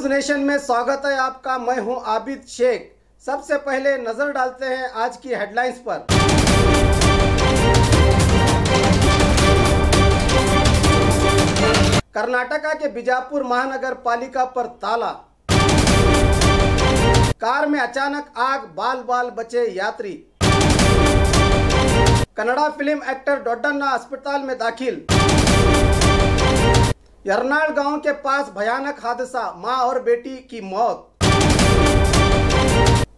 News nation में स्वागत है आपका। मैं हूं आबिद शेख। सबसे पहले नजर डालते हैं आज की हेडलाइंस पर। कर्नाटका के बीजापुर महानगर पालिका पर ताला। कार में अचानक आग, बाल बाल बचे यात्री। कन्नड़ा फिल्म एक्टर दोड्डन्ना अस्पताल में दाखिल। यरनाल गांव के पास भयानक हादसा, मां और बेटी की मौत।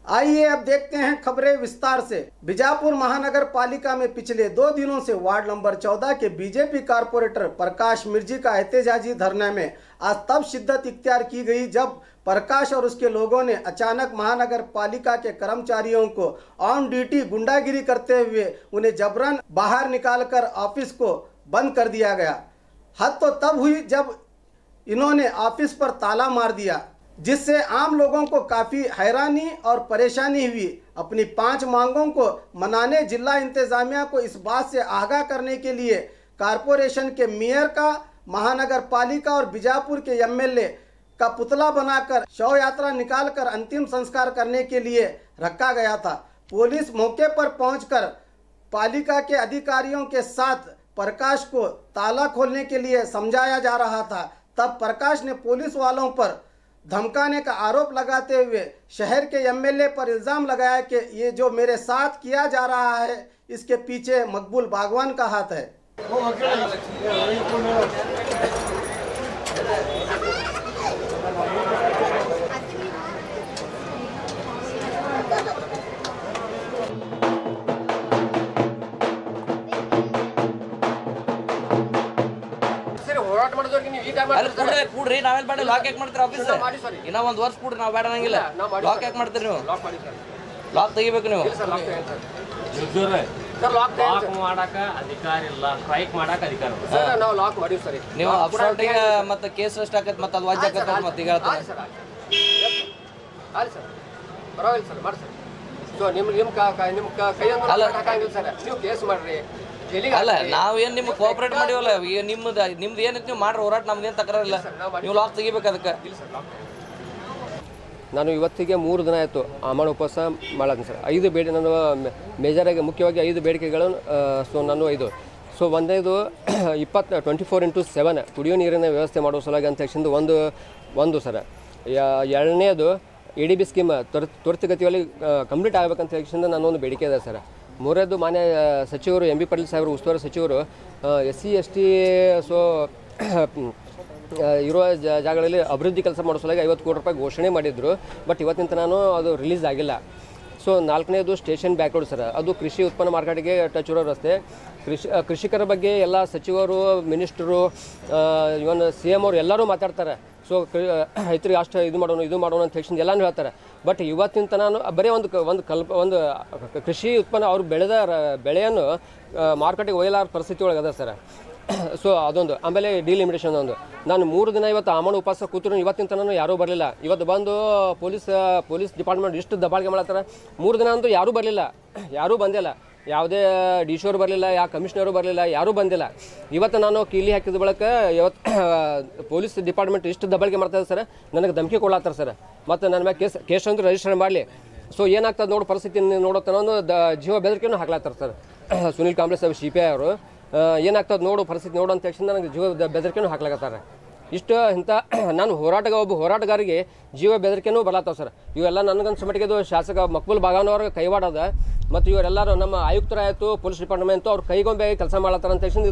आइए अब देखते हैं खबरें विस्तार से। बीजापुर महानगर पालिका में पिछले 2 दिनों से वार्ड नंबर 14 के बीजेपी कारपोरेटर प्रकाश मिर्जी का एहतजाजी धरने में आज तब शिद्दत इख्तियार की गई जब प्रकाश और उसके लोगों ने अचानक महानगर पालिका के कर्मचारियों को ऑन ड्यूटी गुंडागिरी करते हुए उन्हें जबरन बाहर निकालकर ऑफिस को बंद कर दिया गया। हद तो तब हुई जब इन्होंने ऑफिस पर ताला मार दिया, जिससे आम लोगों को काफ़ी हैरानी और परेशानी हुई। अपनी 5 मांगों को मनाने जिला इंतजामिया को इस बात से आगाह करने के लिए कारपोरेशन के मेयर का, महानगर पालिका और बीजापुर के एमएलए का पुतला बनाकर शव यात्रा निकालकर अंतिम संस्कार करने के लिए रखा गया था। पुलिस मौके पर पहुंचकर पालिका के अधिकारियों के साथ प्रकाश को ताला खोलने के लिए समझाया जा रहा था। तब प्रकाश ने पुलिस वालों पर धमकाने का आरोप लगाते हुए शहर के एमएलए पर इल्जाम लगाया कि ये जो मेरे साथ किया जा रहा है इसके पीछे मकबूल बागवान का हाथ है। ಕೂಡ್ರಿ ನಾವೆಲ್ಲ ಬೇಡ ಲಾಕ್ ಯಾಕೆ ಮಾಡ್ತೀರಿ ಆಫೀಸ್ ಇನ್ನ ಒಂದು ವರ್ಷ ಕೂಡ್ರಿ ನಾವು ಬೇಡ ಅನ್ನಂಗಿಲ್ಲ ಲಾಕ್ ಯಾಕೆ ಮಾಡ್ತೀರಿ ನೀವು ಲಾಕ್ ತೆಗಿಬೇಕು ನೀವು ಲಾಕ್ ಮಾಡಕ ಅಧಿಕಾರ ಇಲ್ಲ ಸ್ಟ್ರೈಕ್ ಮಾಡಕ ಅಧಿಕಾರ ಸರ್ ನಾವು ಲಾಕ್ ಮಾಡಿವಿ ಸರ್ ನೀವು ಅಪ್ಸ್ಟಾರ್ಟಿಗೆ ಮತ್ತೆ ಕೇಸ್ ಎಷ್ಟು ಆಕತ್ ಮತ್ತೆ ಅದು ವಾಜ್ ಆಕತ್ ಮತ್ತೆ ಈಗ ಹೇಳ್ತಾರೆ ಸರ್ ಹಾಲಿ ಸರ್ ಪರವಾಗಿಲ್ಲ ಸರ್ ಮಾಡಿ ಸರ್ ಸೊ ನಿಮ್ಮ ಕೈಯಂದ್ರೆ ಹಾಕಂಗಿಲ್ಲ ಸರ್ ನೀವು ಕೇಸ್ ಮಾಡ್ರಿ ಅಲ್ಲ ನಾವೇನು ನಿಮ್ಗೆ ಕೋಆಪರೇಟ್ ಮಾಡಿವಲ್ಲ ಈಗ ನಿಮ್ದು ಏನೈತಿ ನೀವು ಮಾಡ್ರಿ ಹೋರಾಟ ನಮ್ದೇನು ತಕರಾರಿಲ್ಲ ನೀವು ಲಾಕ್ ತೆಗಿಬೇಕು ಅದಕ್ಕೆ ನಾನು ಇವತ್ತಿಗೆ 3 ದಿನ ಆಯಿತು ಅಮನ ಉಪವಾಸ ಮಾಡತ್ತೀನಿ ಸರ್ 5 ಬೇಡಿಕೆ ನಾನು ಮೇಜರಾಗಿ ಮುಖ್ಯವಾಗಿ 5 ಬೇಡಿಕೆಗಳು ಸೊ ನಾನು 5 ಸೊ ಒಂದೇದು 24x7 ಕುಡಿಯೋ ನೀರಿನ ವ್ಯವಸ್ಥೆ ಮಾಡುವ ಸಲುವಾಗಿ ಅಂತ ಹೇಳಿಂದು ಒಂದು ಸರ್ ಎರಡನೇದು ADB ಸ್ಕೀಮ್ ತ್ವರಿತಗತಿಯಲ್ಲಿ ಕಂಪ್ಲೀಟ್ ಆಗಬೇಕಂತ ಹೇಳಿಂದ ನನ್ನೊಂದು ಬೇಡಿಕೆ ಇದೆ ಸರ್। ಮೂರನೇದು ಮಾನ್ಯ ಸಚಿವರು MB ಪಾಟೀಲ್ ಸಾಹೇಬರು ಉಸ್ತುವಾರಿ ಸಚಿವರು SC ST ಸೊ ಇರುವ ಜಾಗಗಳಲ್ಲಿ ಅಭಿವೃದ್ಧಿ ಕೆಲಸ ಮಾಡೋ ಸಲುವಾಗಿ 50 ಕೋಟಿ ರೂಪಾಯಿ ಘೋಷಣೆ ಮಾಡಿದ್ರು, ಬಟ್ ಇವತ್ತಿನ ನಾನು ಅದು ರಿಲೀಸ್ ಆಗಿಲ್ಲ। ಸೊ 4ನೇದು ಸ್ಟೇಷನ್ ಬ್ಯಾಕ್ ರೋಡ್ ಸರ್, ಅದು ಕೃಷಿ ಉತ್ಪನ್ನ ಮಾರ್ಕೆಟ್ಗೆ ಟಚ್ ಇರೋ ರಸ್ತೆ। ಕೃಷಿಕರ ಬಗ್ಗೆ ಎಲ್ಲ ಸಚಿವರು, ಮಿನಿಸ್ಟರು, ಇವನ್ CM ಅವರು ಎಲ್ಲರೂ ಮಾತಾಡ್ತಾರೆ। ಸೊ ರೈತರಿಗೆ ಅಷ್ಟು ಇದು ಮಾಡೋಣ ಅಂತ ಹೇಳಿ ಎಲ್ಲನೂ ಹೇಳ್ತಾರೆ, ಬಟ್ ಇವತ್ತಿನ ನಾನು ಬರೀ ಒಂದು ಕೃಷಿ ಉತ್ಪನ್ನ ಅವ್ರು ಬೆಳೆದ ಬೆಳೆಯನ್ನು ಮಾರ್ಕೆಟಿಗೆ ಒಯ್ಯಲಾರ ಪರಿಸ್ಥಿತಿ ಒಳಗೆ ಅದ ಸರ್। ಸೊ ಅದೊಂದು, ಆಮೇಲೆ ಡಿಲಿಮಿಟೇಷನ್ ಒಂದು। ನಾನು 3 ದಿನ ಇವತ್ತು ಅಮನ ಉಪವಾಸ ಕೂತ್ರು ಇವತ್ತಿನ ತನಕ ಯಾರೂ ಬರಲಿಲ್ಲ। ಇವತ್ತು ಬಂದು ಪೊಲೀಸ್ ಡಿಪಾರ್ಟ್ಮೆಂಟ್ ಇಷ್ಟು ದಬ್ಬಾಳಿಕೆ ಮಾಡತ್ತಾರೆ। 3 ದಿನ ಅಂತೂ ಯಾರೂ ಬರಲಿಲ್ಲ, ಯಾರೂ ಬಂದಿಲ್ಲ, ಯಾವುದೇ DC ಅವರು ಬರಲಿಲ್ಲ, ಯಾವ ಕಮಿಷನರು ಬರಲಿಲ್ಲ, ಯಾರೂ ಬಂದಿಲ್ಲ। ಇವತ್ತು ನಾನು ಕೀಲಿ ಹಾಕಿದ ಬಳಿಕ ಇವತ್ತು ಪೊಲೀಸ್ ಡಿಪಾರ್ಟ್ಮೆಂಟ್ ಇಷ್ಟು ದಬ್ಬಾಳಿಕೆ ಮಾಡ್ತಾರೆ ಸರ್, ನನಗೆ ಧಮಕಿ ಕೊಡ್ಲಾತ್ತಾರೆ ಸರ್, ಮತ್ತು ನನ್ನ ಮೇಲೆ ಕೇಸ್ ಅಂತೂ ರಿಜಿಸ್ಟರ್ ಮಾಡಲಿ। ಸೊ ಏನಾಗ್ತದೆ ನೋಡೋ ಪರಿಸ್ಥಿತಿ ನೋಡೋತನೋ ಜೀವ ಬೆದರಿಕೆನೂ ಹಾಕ್ಲಾತ್ತಾರೆ ಸರ್। ಸುನಿಲ್ ಕಾಂಬ್ಳೆ ಸಾಹೇಬ್ CPI ಅವರು ಏನಾಗ್ತದೆ ನೋಡೋ ಪರಿಸ್ಥಿತಿ ನೋಡು ಅಂತ ಹೇಳಿ ನನಗೆ ಜೀವ ಬೆದರಿಕೆನೂ ಹಾಕ್ಲಾಕತ್ತಾರೆ। ಇಷ್ಟು ಇಂಥ ನಾನು ಒಬ್ಬ ಹೋರಾಟಗಾರಿಗೆ ಜೀವ ಬೆದರಿಕೆನೂ ಬರ್ಲಾತಾವೆ ಸರ್। ಇವೆಲ್ಲ ನನಗನ್ಸೋ ಮಟ್ಟಿಗೆ ಇದು ಶಾಸಕ ಮಕ್ಬೂಲ್ ಬಾಗಾನ್ ಅವ್ರಿಗೆ ಕೈವಾಡದ, ಮತ್ತು ಇವರೆಲ್ಲರೂ ನಮ್ಮ ಆಯುಕ್ತರಾಯಿತು, ಪೊಲೀಸ್ ಡಿಪಾರ್ಟ್ಮೆಂಟು ಅವ್ರು ಕೈಗೊಂಬೆ ಕೆಲಸ ಮಾಡ್ಲಾತಾರೆ ಅಂತ ಹೇಳಿ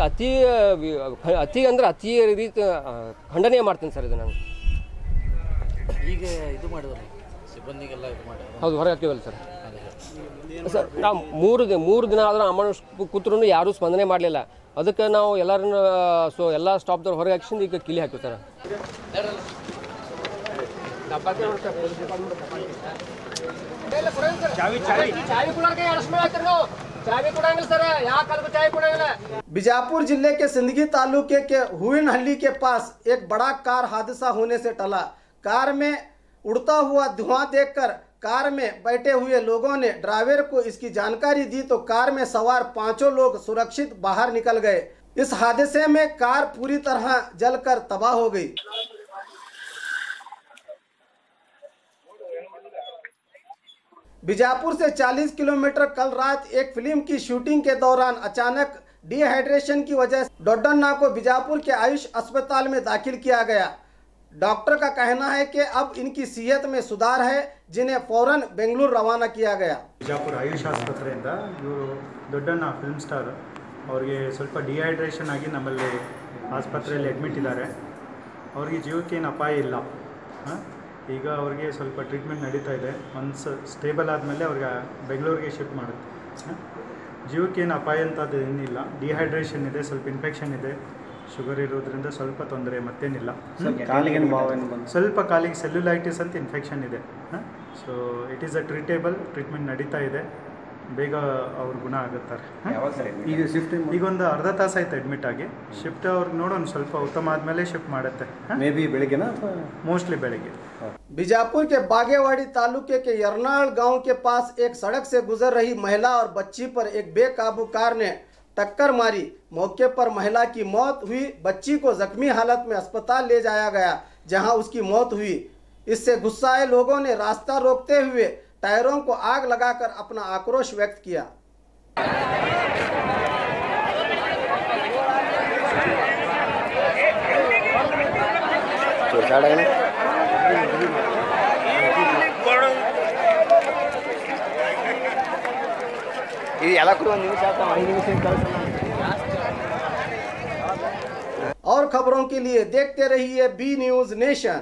ಅತಿ ರೀತಿ ಖಂಡನೀಯ ಮಾಡ್ತೀನಿ ಸರ್ ಇದು ನಾನು। ಈಗ ಇದು ಮಾಡಿದ್ರು ಸಿಬ್ಬಂದಿಗೆಲ್ಲ ಇದು ಮಾಡಿ ಹೌದು, ಹೊರಗೆ ಹಾಕಿವಲ್ಲ ಸರ್। ಸರ್ ನಾವು 3 ದಿನ ಆದರೂ ಅಮನ ಕೂತ್ರೂ ಯಾರೂ ಸ್ಪಂದನೆ ಮಾಡಲಿಲ್ಲ, ಅದಕ್ಕೆ ನಾವು ಎಲ್ಲರನ್ನ ಸೊ ಎಲ್ಲ ಸ್ಟಾಪ್ದವ್ರು ಹೊರಗೆ ಹಾಕಿಸಿಂದ ಈಗ ಕಿಲಿ ಹಾಕಿವಿ ಸರ್। बीजापुर जिले के सिंदगी तालुके के हुइनहल्ली के पास एक बड़ा कार हादसा होने से टला। कार में उड़ता हुआ धुआं देखकर कार में बैठे हुए लोगों ने ड्राइवर को इसकी जानकारी दी तो कार में सवार 5 लोग सुरक्षित बाहर निकल गए। इस हादसे में कार पूरी तरह जलकर तबाह हो गई। बीजापुर से 40 किलोमीटर कल रात एक फिल्म की शूटिंग के दौरान अचानक डिहाइड्रेशन की वजह से डोडन्ना को बीजापुर के आयुष अस्पताल में दाखिल किया गया। डॉक्टर का कहना है कि अब इनकी सेहत में सुधार है, जिन्हें फौरन बेंगलुरु रवाना किया गया। बीजापुर आयुष ಆಸ್ಪತ್ರೆಯಿಂದ ಇವರು ದೊಡ್ಡಣ್ಣ ಫಿಲ್ಮ್ ಸ್ಟಾರ್ ಅವರಿಗೆ ಸ್ವಲ್ಪ ಡಿಹೈಡ್ರೇಷನ್ ಆಗಿ ನಮ್ಮಲ್ಲಿ ಆಸ್ಪತ್ರೆಯಲ್ಲಿ ಅಡ್ಮಿಟ್ ಇದ್ದಾರೆ. ಅವರಿಗೆ ಜೀವಕ್ಕೇನು ಅಪಾಯ ಇಲ್ಲ. ಈಗ ಅವರಿಗೆ ಸ್ವಲ್ಪ ಟ್ರೀಟ್ಮೆಂಟ್ ನಡೀತಾ ಇದೆ. ಒನ್ಸ್ ಸ್ಟೇಬಲ್ ಆದಮೇಲೆ ಅವ್ರಿಗೆ ಬೆಂಗಳೂರಿಗೆ ಶಿಫ್ಟ್ ಮಾಡುತ್ತೆ. ಜೀವಕ್ಕೇನು ಅಪಾಯ ಅಂತದ್ದು ಏನಿಲ್ಲ. ಡಿಹೈಡ್ರೇಷನ್ ಇದೆ, ಸ್ವಲ್ಪ ಇನ್ಫೆಕ್ಷನ್ ಇದೆ, ಶುಗರ್ ಇರೋದ್ರಿಂದ ಸ್ವಲ್ಪ ತೊಂದರೆ ಮತ್ತೇನಿಲ್ಲ. ಸ್ವಲ್ಪ ಕಾಲಿಗೆ ಸೆಲ್ಯುಲೈಟಿಸ್ ಅಂತ ಇನ್ಫೆಕ್ಷನ್ ಇದೆ. So it is a treatment ನಡೀತಾ ಇದೆ. ಬೇಗ ಅವ್ರು ಗುಣ ಆಗುತ್ತಾರೆ. ಈಗ ಒಂದು ಅರ್ಧ ತಾಸು ಆಯ್ತು ಅಡ್ಮಿಟ್ ಆಗಿ. ಶಿಫ್ಟ್ ಅವ್ರಿಗೆ ನೋಡೋಣ, ಸ್ವಲ್ಪ ಉತ್ತಮ ಆದಮೇಲೆ ಶಿಫ್ಟ್ ಮಾಡುತ್ತೆ. ಮೇ ಬಿ ಬೆಳಿಗ್ಗೆನಾ मोस्टली बेड़े। बीजापुर के बागेवाड़ी तालुके के यरनाल गांव के पास एक सड़क से गुजर रही महिला और बच्ची पर एक बेकाबू कार ने टक्कर मारी। मौके पर महिला की मौत हुई। बच्ची को जख्मी हालत में अस्पताल ले जाया गया, जहां उसकी मौत हुई। इससे गुस्साए लोगों ने रास्ता रोकते हुए टायरों को आग लगाकर अपना आक्रोश व्यक्त किया। और खबरों के लिए देखते रहिए बी न्यूज़ नेशन।